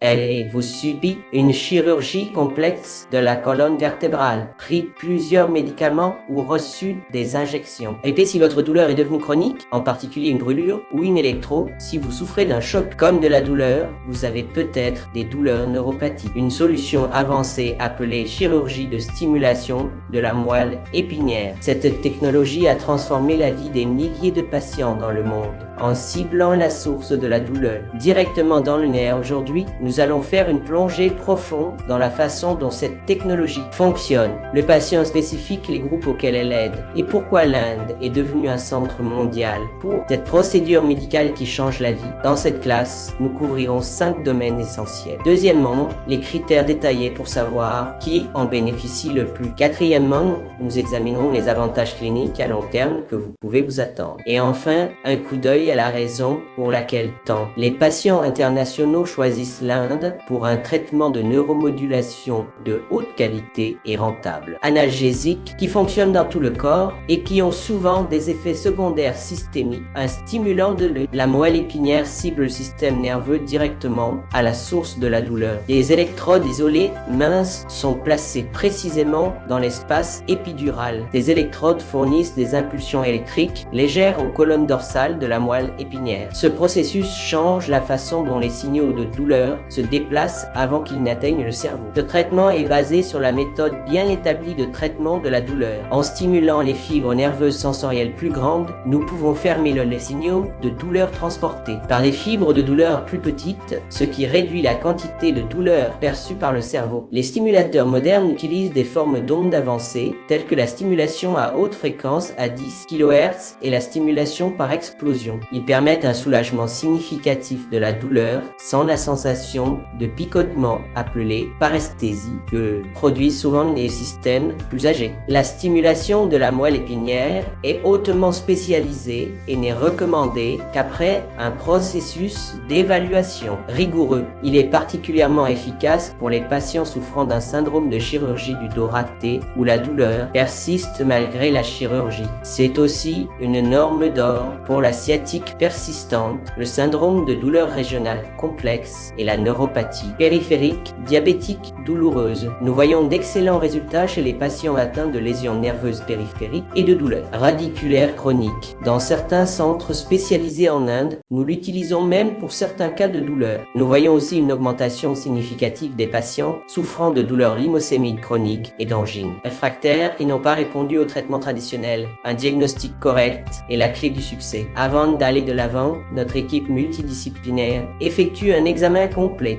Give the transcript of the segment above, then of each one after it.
Avez-vous subi une chirurgie complexe de la colonne vertébrale, pris plusieurs médicaments ou reçu des injections? Et si votre douleur est devenue chronique, en particulier une brûlure ou une électro, si vous souffrez d'un choc comme de la douleur, vous avez peut-être des douleurs neuropathiques. Une solution avancée appelée chirurgie de stimulation de la moelle épinière. Cette technologie a transformé la vie des milliers de patients dans le monde en ciblant la source de la douleur directement dans le nerf. Aujourd'hui, nous allons faire une plongée profonde dans la façon dont cette technologie fonctionne, le patient spécifique, les groupes auxquels elle aide et pourquoi l'Inde est devenue un centre mondial pour cette procédure médicale qui change la vie. Dans cette classe, nous couvrirons 5 domaines essentiels. Deuxièmement, les critères détaillés pour savoir qui en bénéficie le plus. Quatrièmement, nous examinerons les avantages cliniques à long terme que vous pouvez vous attendre. Et enfin, un coup d'œil à la raison pour laquelle tant les patients internationaux choisissent l'Inde pour un traitement de neuromodulation de haute qualité et rentable. Analgésiques qui fonctionnent dans tout le corps et qui ont souvent des effets secondaires systémiques. Un stimulant de la moelle épinière cible le système nerveux directement à la source de la douleur. Des électrodes isolées minces sont placées précisément dans l'espace épidural. Ces électrodes fournissent des impulsions électriques légères aux colonnes dorsales de la moelle épinière. Ce processus change la façon dont les signaux de douleur se déplacent avant qu'ils n'atteignent le cerveau. Ce traitement est basé sur la méthode bien établie de traitement de la douleur. En stimulant les fibres nerveuses sensorielles plus grandes, nous pouvons fermer les signaux de douleur transportés par des fibres de douleur plus petites, ce qui réduit la quantité de douleur perçue par le cerveau. Les stimulateurs modernes utilisent des formes d'ondes avancées, telles que la stimulation à haute fréquence à 10 kHz et la stimulation par explosion. Ils permettent un soulagement significatif de la douleur sans la sensation de picotement appelée paresthésie que produisent souvent les systèmes plus âgés. La stimulation de la moelle épinière est hautement spécialisée et n'est recommandée qu'après un processus d'évaluation rigoureux. Il est particulièrement efficace pour les patients souffrant d'un syndrome de chirurgie du dos raté où la douleur persiste malgré la chirurgie. C'est aussi une norme d'or pour la sciatique persistante, le syndrome de douleur régionale complexe et la neuropathie périphérique diabétique douloureuse. Nous voyons d'excellents résultats chez les patients atteints de lésions nerveuses périphériques et de douleurs radiculaires chroniques. Dans certains centres spécialisés en Inde, nous l'utilisons même pour certains cas de douleur. Nous voyons aussi une augmentation significative des patients souffrant de douleurs lymosémiques chroniques et d'angines réfractaires qui n'ont pas répondu au traitement traditionnel. Un diagnostic correct est la clé du succès. Avant d'aller de l'avant, notre équipe multidisciplinaire effectue un examen complet.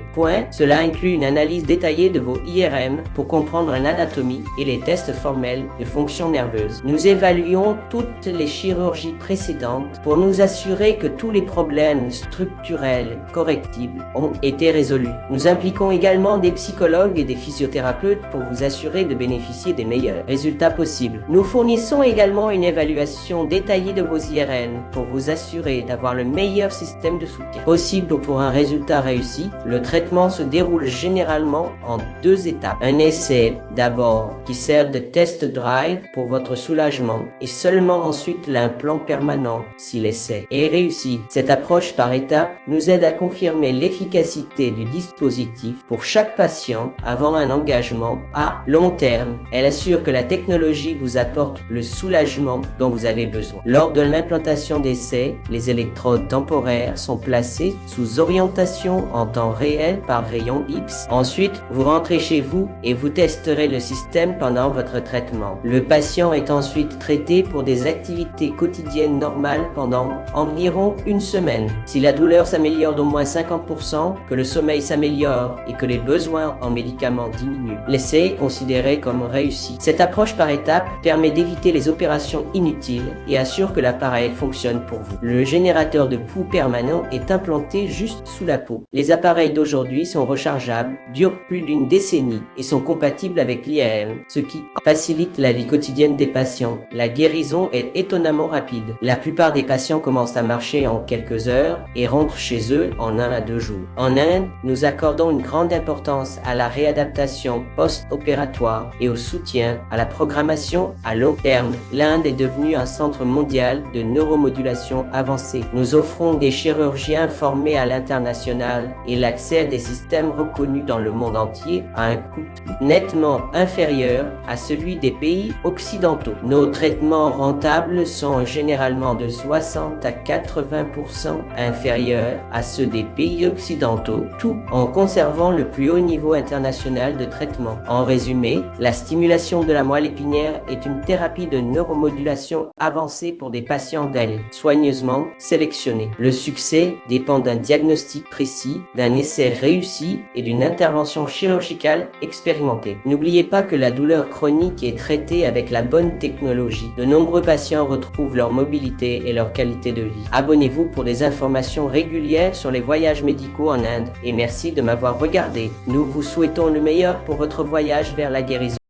Cela inclut une analyse détaillée de vos IRM pour comprendre l'anatomie et les tests formels de fonction nerveuse. Nous évaluons toutes les chirurgies précédentes pour nous assurer que tous les problèmes structurels correctibles ont été résolus. Nous impliquons également des psychologues et des physiothérapeutes pour vous assurer de bénéficier des meilleurs résultats possibles. Nous fournissons également une évaluation détaillée de vos IRM pour vous assurer d'avoir le meilleur système de soutien possible pour un résultat réussi. Le traitement se déroule généralement en 2 étapes. Un essai d'abord qui sert de test drive pour votre soulagement et seulement ensuite l'implant permanent si l'essai est réussi. Cette approche par étapes nous aide à confirmer l'efficacité du dispositif pour chaque patient avant un engagement à long terme. Elle assure que la technologie vous apporte le soulagement dont vous avez besoin. Lors de l'implantation d'essai, les électrodes temporaires sont placées sous orientation en temps réel par rayon X. Ensuite, vous rentrez chez vous et vous testerez le système pendant votre traitement. Le patient est ensuite traité pour des activités quotidiennes normales pendant environ 1 semaine. Si la douleur s'améliore d'au moins 50%, que le sommeil s'améliore et que les besoins en médicaments diminuent, l'essai est considéré comme réussi. Cette approche par étapes permet d'éviter les opérations inutiles et assure que l'appareil fonctionne pour vous. Le générateur de pouls permanent est implanté juste sous la peau. Les appareils d'aujourd'hui sont rechargeables, durent plus d'1 décennie et sont compatibles avec l'IAM, ce qui facilite la vie quotidienne des patients. La guérison est étonnamment rapide. La plupart des patients commencent à marcher en quelques heures et rentrent chez eux en 1 à 2 jours. En Inde, nous accordons une grande importance à la réadaptation post-opératoire et au soutien à la programmation à long terme. L'Inde est devenue un centre mondial de neuromodulation avancée avancée. Nous offrons des chirurgiens formés à l'international et l'accès à des systèmes reconnus dans le monde entier à un coût nettement inférieur à celui des pays occidentaux. Nos traitements rentables sont généralement de 60 à 80% inférieurs à ceux des pays occidentaux, tout en conservant le plus haut niveau international de traitement. En résumé, la stimulation de la moelle épinière est une thérapie de neuromodulation avancée pour des patients d'elle, soigneusement sélectionnés. Le succès dépend d'un diagnostic précis, d'un essai réussi et d'une intervention chirurgicale expérimentée. N'oubliez pas que la douleur chronique est traitée avec la bonne technologie. De nombreux patients retrouvent leur mobilité et leur qualité de vie. Abonnez-vous pour des informations régulières sur les voyages médicaux en Inde et merci de m'avoir regardé. Nous vous souhaitons le meilleur pour votre voyage vers la guérison.